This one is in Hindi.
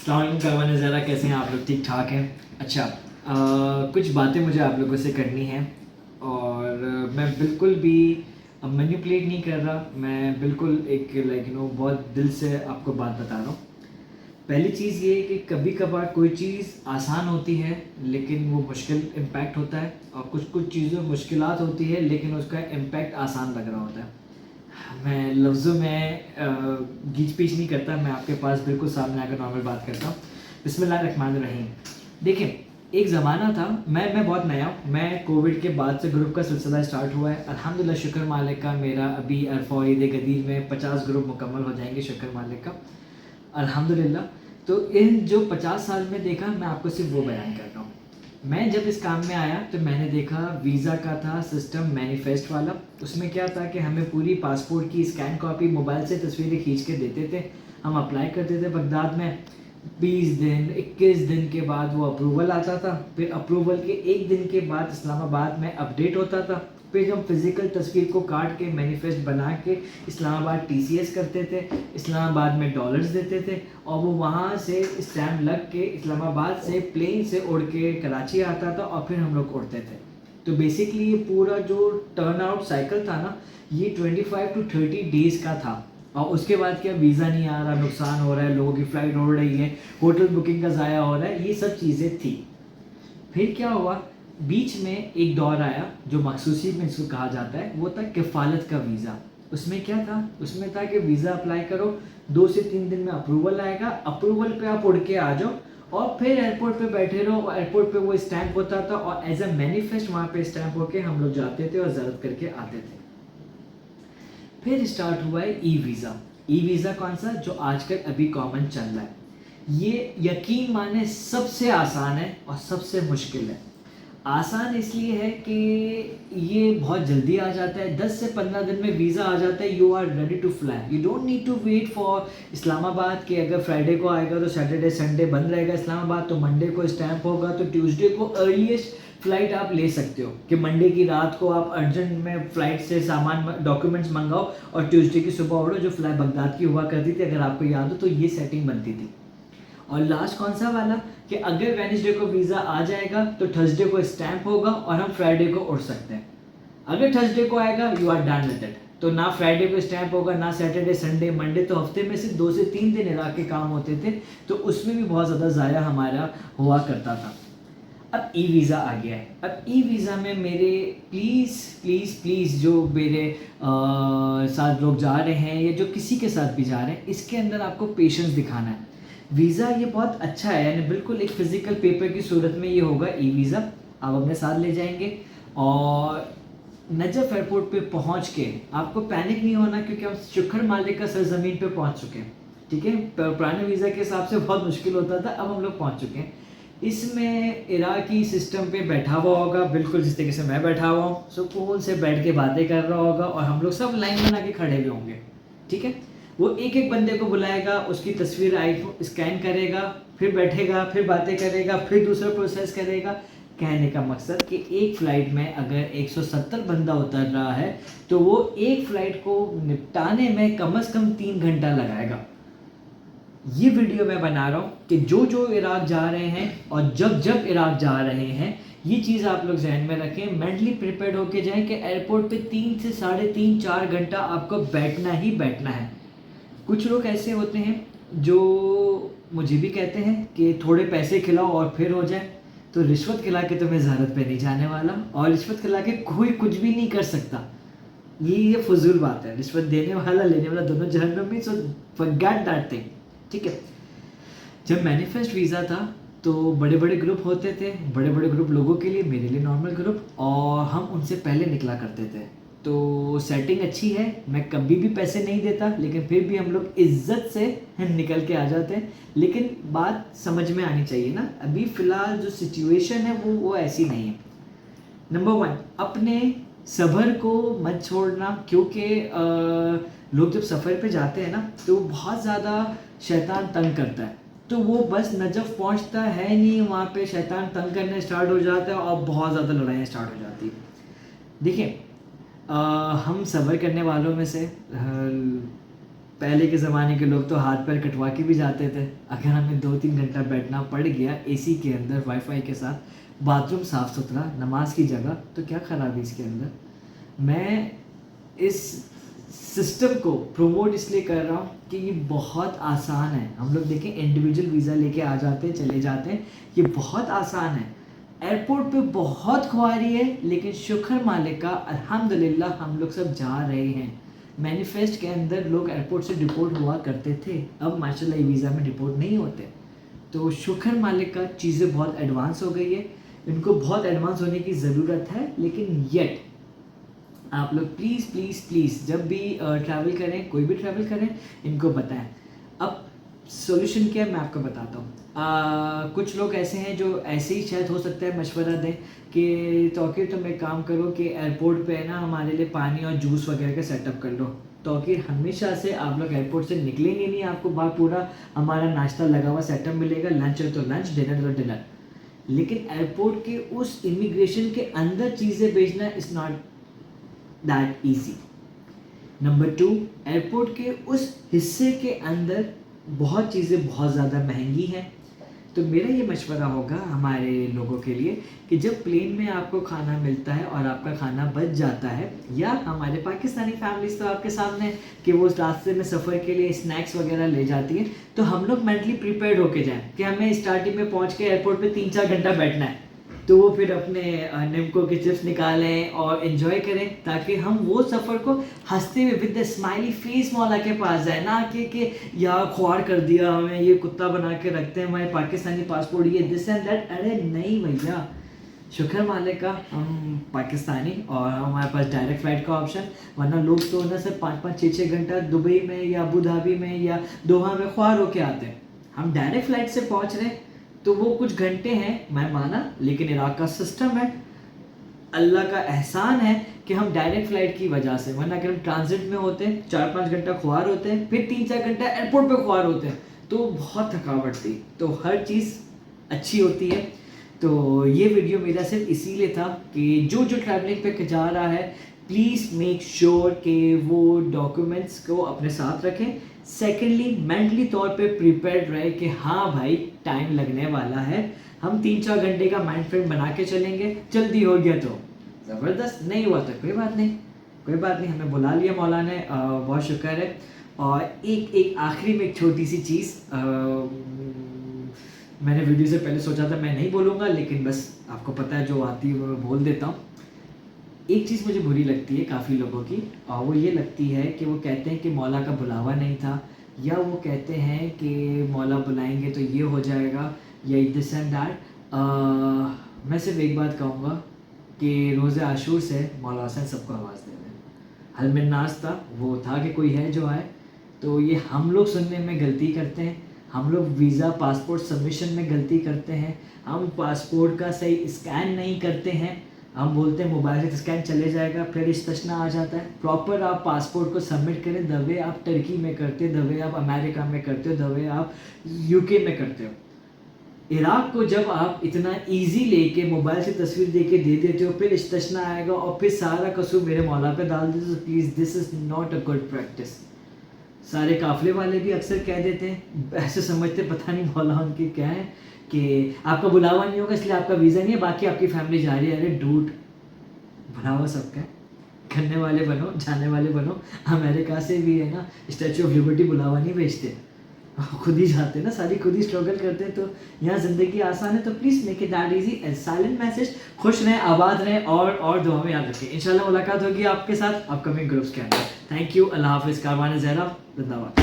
अस्सलाम वालेकुम ज़रा कैसे हैं आप लोग? ठीक ठाक हैं? अच्छा, कुछ बातें मुझे आप लोगों से करनी हैं और मैं बिल्कुल भी मैनिपुलेट नहीं कर रहा। मैं बिल्कुल एक बहुत दिल से आपको बात बता रहा हूँ। पहली चीज़ ये कि कभी कभार कोई चीज़ आसान होती है लेकिन वो मुश्किल इम्पैक्ट होता है, और कुछ कुछ चीज़ें मुश्किलात होती है लेकिन उसका इम्पैक्ट आसान लग रहा होता है। मैं लफ्ज़ों में गीच पीच नहीं करता, मैं आपके पास बिल्कुल सामने आकर नॉर्मल बात करता हूँ। बिस्मिल्लाहिर्रहमानिर्रहीम। देखिए, एक ज़माना था, मैं बहुत नया हूँ। मैं कोविड के बाद से ग्रुप का सिलसिला स्टार्ट हुआ है। अल्हम्दुलिल्लाह, शुक्र मालिक का, मेरा अभी अरफ़ा ईद गदीर में 50 ग्रुप मुकम्मल हो जाएंगे, शुक्र मालिक का, अल्हम्दुलिल्लाह। तो इन जो 50 साल में देखा, मैं आपको सिर्फ वो बयान कर रहा हूँ। मैं जब इस काम में आया तो मैंने देखा वीज़ा का था सिस्टम मैनिफेस्ट वाला। उसमें क्या था कि हमें पूरी पासपोर्ट की स्कैन कॉपी मोबाइल से तस्वीरें खींच के देते थे, हम अप्लाई करते थे बगदाद में। 20 दिन 21 दिन के बाद वो अप्रूवल आता था, फिर अप्रूवल के एक दिन के बाद इस्लामाबाद में अपडेट होता था। फिर हम फिज़िकल तस्वीर को काट के मैनिफेस्ट बना के इस्लामाबाद टीसीएस करते थे, इस्लामाबाद में डॉलर्स देते थे, और वो वहाँ से स्टैम्प लग के इस्लामाबाद से प्लेन से उड़ के कराची आता था और फिर हम लोग उड़ते थे। तो बेसिकली ये पूरा जो टर्न आउट साइकिल था ना, ये 25 to 30 डेज़ का था। और उसके बाद क्या, वीज़ा नहीं आ रहा, नुकसान हो रहा है, लोगों की फ़्लाइट उड़ रही है, होटल बुकिंग का ज़ाया हो रहा है, ये सब चीज़ें थी। फिर क्या हुआ, बीच में एक दौर आया जो मखसूसी में इसको कहा जाता है, वो था किफ़ालत का वीज़ा। उसमें क्या था, उसमें था कि वीज़ा अप्लाई करो, 2 से 3 दिन में अप्रूवल आएगा, अप्रूवल पे आप उड़ के आ जाओ और फिर एयरपोर्ट पे बैठे रहो, और एयरपोर्ट पे वो स्टैंप होता था और एज अ मैनिफेस्ट वहाँ पे स्टैंप होके हम लोग जाते थे और ज़रत करके आते थे। फिर स्टार्ट हुआ है ई वीज़ा। ई वीज़ा कौन सा, जो आजकल अभी कॉमन चल रहा है। ये यकीन माने सबसे आसान है और सबसे मुश्किल है। आसान इसलिए है कि ये बहुत जल्दी आ जाता है, 10 से 15 दिन में वीज़ा आ जाता है। You are ready to fly, you don't need to wait for Islamabad कि अगर फ्राइडे को आएगा तो सैटरडे संडे बंद रहेगा इस्लामाबाद, तो मंडे को स्टैंप होगा तो ट्यूसडे को अर्लीस्ट फ़्लाइट आप ले सकते हो कि मंडे की रात को आप अर्जेंट में फ़्लाइट से सामान डॉक्यूमेंट्स मंगाओ और ट्यूसडे की सुबह उड़ो, जो फ़्लाइट बगदाद की हुआ करती थी, अगर आपको याद हो तो ये सेटिंग बनती थी। और लास्ट कौन सा वाला, कि अगर वेडनेसडे को वीज़ा आ जाएगा तो थर्सडे को स्टैंप होगा और हम फ्राइडे को उड़ सकते हैं। अगर थर्सडे को आएगा, you are done with it, तो ना फ्राइडे को स्टैंप होगा, ना सैटरडे संडे मंडे, तो हफ्ते में से 2 से 3 दिन इराक के काम होते थे, तो उसमें भी बहुत ज़्यादा ज़ाया हमारा हुआ करता था। अब ई वीज़ा आ गया है। अब ई वीज़ा में मेरे प्लीज़ प्लीज़ प्लीज़ जो मेरे साथ लोग जा रहे हैं या जो किसी के साथ भी जा रहे हैं, इसके अंदर आपको पेशेंस दिखाना है। वीज़ा ये बहुत अच्छा है, यानी बिल्कुल एक फ़िज़िकल पेपर की सूरत में ये होगा ई वीज़ा, आप अपने साथ ले जाएंगे। और नजफ़ एयरपोर्ट पे पहुंच के आपको पैनिक नहीं होना, क्योंकि हम शुक्र मालिक का सरजमीन पे पहुंच चुके हैं। ठीक है, पुराने वीज़ा के हिसाब से बहुत मुश्किल होता था, अब हम लोग पहुंच चुके हैं। इसमें इराकी सिस्टम पे बैठा हुआ होगा, बिल्कुल जिस तरीके से मैं बैठा हुआ हूँ, सुकून से बैठ के बातें कर रहा होगा, और हम लोग सब लाइन बना के खड़े हुए होंगे। ठीक है, वो एक एक बंदे को बुलाएगा, उसकी तस्वीर आईफोन स्कैन करेगा, फिर बैठेगा, फिर बातें करेगा, फिर दूसरा प्रोसेस करेगा। कहने का मकसद कि एक फ़्लाइट में अगर 170 बंदा उतर रहा है तो वो एक फ़्लाइट को निपटाने में कम से कम 3 घंटा लगाएगा। ये वीडियो मैं बना रहा हूँ कि जो जो इराक जा रहे हैं और जब जब इराक जा रहे हैं, ये चीज़ आप लोग जहन में रखें, मेंटली प्रिपेयर्ड होके जाएं कि एयरपोर्ट पे 3 से 3.5-4 घंटा आपको बैठना ही बैठना है। कुछ लोग ऐसे होते हैं जो मुझे भी कहते हैं कि थोड़े पैसे खिलाओ और फिर हो जाए, तो रिश्वत खिला के तो मैं ज़ारत पे नहीं जाने वाला, और रिश्वत खिला के कोई कुछ भी नहीं कर सकता। ये फजूल बात है, रिश्वत देने वाला लेने वाला दोनों जहन्नुम में, सो फॉरगेट दैट थिंग। ठीक है, जब मैनिफेस्ट वीज़ा था तो बड़े बड़े ग्रुप होते थे, बड़े बड़े ग्रुप लोगों के लिए, मेरे लिए नॉर्मल ग्रुप, और हम उनसे पहले निकला करते थे। तो सेटिंग अच्छी है, मैं कभी भी पैसे नहीं देता, लेकिन फिर भी हम लोग इज्जत से निकल के आ जाते हैं। लेकिन बात समझ में आनी चाहिए ना, अभी फ़िलहाल जो सिचुएशन है वो ऐसी नहीं है। नंबर 1, अपने सफ़र को मत छोड़ना, क्योंकि लोग जब सफ़र पे जाते हैं ना तो बहुत ज़्यादा शैतान तंग करता है, तो वो बस नजफ़ पहुंचता है नहीं, वहाँ पे शैतान तंग करने स्टार्ट हो जाता है और बहुत ज़्यादा लड़ाइयाँ स्टार्ट हो जाती है। देखिए, हम सफ़र करने वालों में से पहले के ज़माने के लोग तो हाथ पैर कटवा के भी जाते थे। अगर हमें 2-3 घंटा बैठना पड़ गया एसी के अंदर वाईफाई के साथ, बाथरूम साफ़ सुथरा, नमाज की जगह, तो क्या खराबी इसके अंदर। मैं इस सिस्टम को प्रमोट इसलिए कर रहा हूँ कि ये बहुत आसान है। हम लोग देखें इंडिविजुअल वीज़ा लेके आ जाते हैं, चले जाते हैं, ये बहुत आसान है। एयरपोर्ट पे बहुत ख्वारी है, लेकिन शुक्र मालिक का अल्हम्दुलिल्लाह हम लोग सब जा रहे हैं। मैनिफेस्ट के अंदर लोग एयरपोर्ट से डिपोर्ट हुआ करते थे, अब माशाल्लाह वीज़ा में डिपोर्ट नहीं होते। तो शुक्र मालिक का चीज़ें बहुत एडवांस हो गई है, इनको बहुत एडवांस होने की ज़रूरत है। लेकिन येट आप लोग प्लीज़ प्लीज़ प्लीज़ जब भी ट्रैवल करें, कोई भी ट्रैवल करें, इनको बताएं। अब सॉल्यूशन क्या है मैं आपको बताता हूँ। कुछ लोग ऐसे हैं जो ऐसे ही शायद हो सकता है मशवरा दें कि तौकीर तुम एक काम करो कि एयरपोर्ट पे है ना हमारे लिए पानी और जूस वगैरह का सेटअप कर लो। तौकीर हमेशा से आप लोग एयरपोर्ट से निकलेंगे नहीं, आपको बाहर पूरा हमारा नाश्ता लगा हुआ सेटअप मिलेगा, लंच है तो लंच, डिनर तो डिनर। लेकिन एयरपोर्ट के उस इमिग्रेशन के अंदर चीज़ें बेचना is not that easy. Number 2, airport के उस हिस्से के अंदर बहुत चीज़ें बहुत ज़्यादा महंगी हैं। तो मेरा ये मशवरा होगा हमारे लोगों के लिए कि जब प्लेन में आपको खाना मिलता है और आपका खाना बच जाता है, या हमारे पाकिस्तानी फैमिलीज तो आपके सामने है कि वो रास्ते में सफ़र के लिए स्नैक्स वगैरह ले जाती हैं, तो हम लोग मेंटली प्रिपेयर्ड होके जाएं कि हमें स्टार्टिंग में पहुंच के एयरपोर्ट पे 3-4 घंटा बैठना है, तो वो फिर अपने निम्को के चिप्स निकालें और इन्जॉय करें, ताकि हम वो सफ़र को हंसते हुए विद द स्माइली फेस मौला के पास जाए, ना कि यार ख्वार कर दिया हमें, ये कुत्ता बना के रखते हैं हमारे पाकिस्तानी पासपोर्ट, ये दिस एंड दैट। अरे नहीं भैया, शुक्र मालिक का हम पाकिस्तानी और हमारे पास डायरेक्ट फ़्लाइट का ऑप्शन, वरना लोग तो ना सिर्फ 5-5, 6-6 घंटा दुबई में या अबू धाबी में या दोहा में ख्वार होके आते हैं। हम डायरेक्ट फ़्लाइट से पहुँच रहे हैं तो वो कुछ घंटे हैं, मैं माना, लेकिन इराक का सिस्टम है, अल्लाह का एहसान है कि हम डायरेक्ट फ़्लाइट की वजह से, वरना अगर हम ट्रांजिट में होते हैं 4-5 घंटा ख्वार होते हैं, फिर 3-4 घंटा एयरपोर्ट पे ख्वार होते हैं, तो बहुत थकावट थी। तो हर चीज़ अच्छी होती है। तो ये वीडियो मेरा सिर्फ इसीलिए था कि जो ट्रैवलिंग पे जा रहा है, प्लीज़ मेक श्योर कि वो डॉक्यूमेंट्स को अपने साथ रखें। सेकेंडली, मेंटली तौर पे प्रिपेयर्ड रहे कि हाँ भाई टाइम लगने वाला है, हम 3-4 घंटे का माइंड फ्रेम बना के चलेंगे, जल्दी हो गया तो ज़बरदस्त, नहीं हुआ तो कोई बात नहीं, कोई बात नहीं, हमें बुला लिया मौला ने, बहुत शुक्र है। और एक आखिरी में एक छोटी सी चीज़, मैंने वीडियो से पहले सोचा था मैं नहीं बोलूँगा, लेकिन बस आपको पता है जो आती है वो मैं बोल देता हूँ। एक चीज़ मुझे बुरी लगती है काफ़ी लोगों की, और वो ये लगती है कि वो कहते हैं कि मौला का बुलावा नहीं था, या वो कहते हैं कि मौला बुलाएंगे तो ये हो जाएगा, या दिस एंड दैट। मैं सिर्फ एक बात कहूँगा कि रोज़े आशूर से मौला हुसैन सबको आवाज़ दे रहे हैं। हल मिन नास था, वो था कि कोई है जो आए। तो ये हम लोग सुनने में गलती करते हैं, हम लोग वीज़ा पासपोर्ट सबमिशन में गलती करते हैं, हम पासपोर्ट का सही स्कैन नहीं करते हैं, हम बोलते हैं मोबाइल से स्कैन चले जाएगा, फिर इस्तेशना आ जाता है। प्रॉपर आप पासपोर्ट को सबमिट करें, दवे आप टर्की में करते हो, दवे आप अमेरिका में करते हो, दवे आप यूके में करते हो। इराक को जब आप इतना इजी लेके मोबाइल से तस्वीर दे के दे देते हो, फिर इस्तेशना आएगा और फिर सारा कसूर मेरे मौला पे डाल देते हो, तो please this is not a good practice. सारे काफ़िले वाले भी अक्सर कह देते हैं, ऐसे समझते पता नहीं मौला उनके क्या है कि आपका बुलावा नहीं होगा इसलिए आपका वीज़ा नहीं है, बाकी आपकी फैमिली जा रही है। अरे डूड, बुलावा सबका है, करने वाले बनो, जाने वाले बनो। अमेरिका से भी है ना स्टैचू ऑफ लिबर्टी बुलावा नहीं भेजते, खुद ही जाते हैं ना, सारी खुद ही स्ट्रगल करते हैं। तो यहाँ ज़िंदगी आसान है, तो please make it that easy. As silent message, खुश रहें, आबाद रहें, और दुआ में याद रखें। इंशाल्लाह मुलाकात होगी आपके साथ अपकमिंग ग्रुप्स के अंदर। थैंक यू, अल्लाह हाफिज़। कारवान ज़हरा जिंदाबाद।